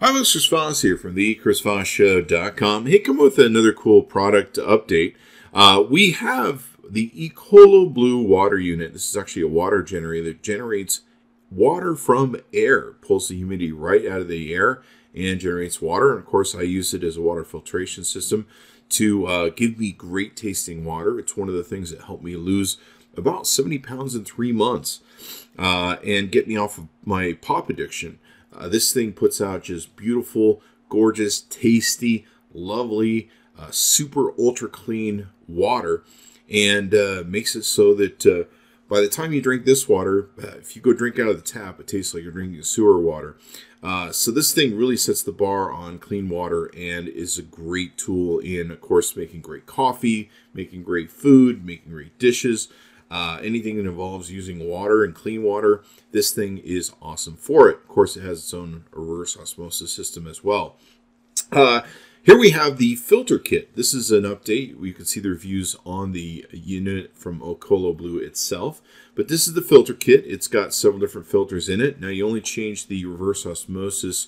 Hi, this is Chris Voss here from the ChrisVossShow.com. Hey, come with another cool product update. We have the Ecoloblue water unit. This is actually a water generator that generates water from air, pulls the humidity right out of the air and generates water. And of course, I use it as a water filtration system to give me great tasting water. It's one of the things that helped me lose about 70 pounds in 3 months and get me off of my pop addiction. This thing puts out just beautiful, gorgeous, tasty, lovely, super ultra clean water, and makes it so that by the time you drink this water, if you go drink out of the tap, it tastes like you're drinking sewer water. So this thing really sets the bar on clean water and is a great tool in, of course, making great coffee, making great food, making great dishes. Anything that involves using water and clean water, this thing is awesome for it. Of course, it has its own reverse osmosis system as well. Here we have the filter kit. This is an update. You can see the reviews on the unit from Ecoloblue itself. But this is the filter kit. It's got several different filters in it. Now, you only change the reverse osmosis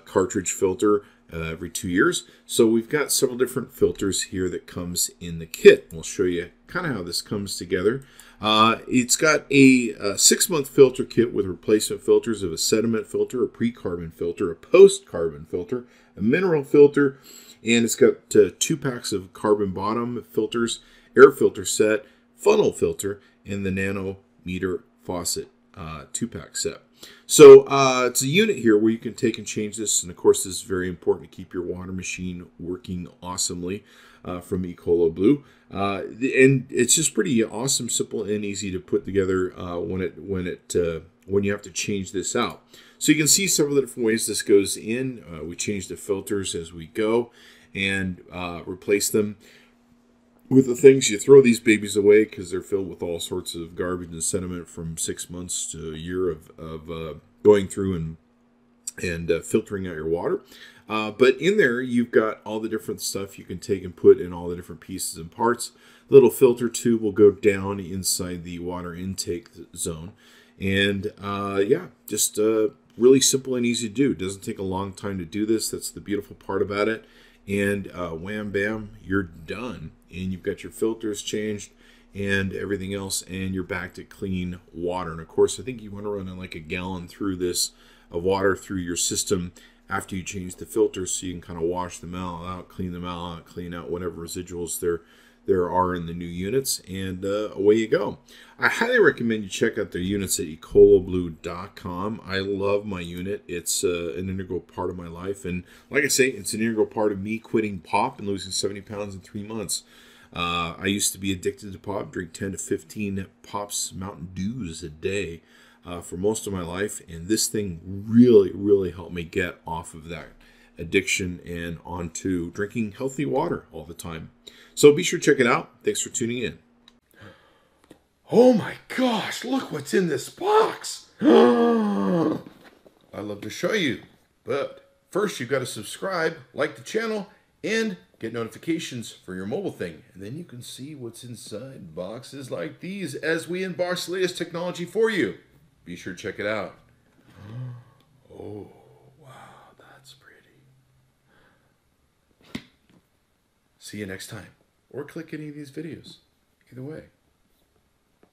cartridge filter every 2 years. So we've got several different filters here that comes in the kit. We'll show you kind of how this comes together. It's got a 6-month filter kit with replacement filters of a sediment filter, a pre-carbon filter, a post-carbon filter, a mineral filter, and it's got 2 packs of carbon bottom filters, air filter set, funnel filter, and the nanometer faucet 2-pack set. So it's a unit here where you can take and change this, and of course this is very important to keep your water machine working awesomely from Ecoloblue. And it's just pretty awesome, simple, and easy to put together when you have to change this out. So you can see several different ways this goes in. We change the filters as we go and replace them with the things. You throw these babies away because they're filled with all sorts of garbage and sediment from 6 months to a year of going through and filtering out your water. But in there, you've got all the different stuff you can take and put in all the different pieces and parts. The little filter tube will go down inside the water intake zone. And yeah, just really simple and easy to do. It doesn't take a long time to do this. That's the beautiful part about it. And wham, bam, you're done. And you've got your filters changed and everything else, and you're back to clean water. And of course, I think you want to run like a gallon through this of water through your system after you change the filters, so you can kind of wash them out, clean them out, clean out whatever residuals there are in the new units, and away you go. I highly recommend you check out their units at Ecoloblue.com. I love my unit. It's an integral part of my life, and like I say, it's an integral part of me quitting pop and losing 70 pounds in 3 months. I used to be addicted to pop, drink 10 to 15 Pops Mountain Dews a day for most of my life, and this thing really helped me get off of that addiction and onto drinking healthy water all the time. So be sure to check it out. Thanks for tuning in. Oh my gosh, look what's in this box. I'd love to show you, but first you've got to subscribe, like the channel, and get notifications for your mobile thing. And then you can see what's inside boxes like these as we unbox the latest technology for you. Be sure to check it out. Oh, wow, that's pretty. See you next time. Or click any of these videos. Either way,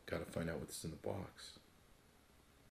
gotta find out what's in the box.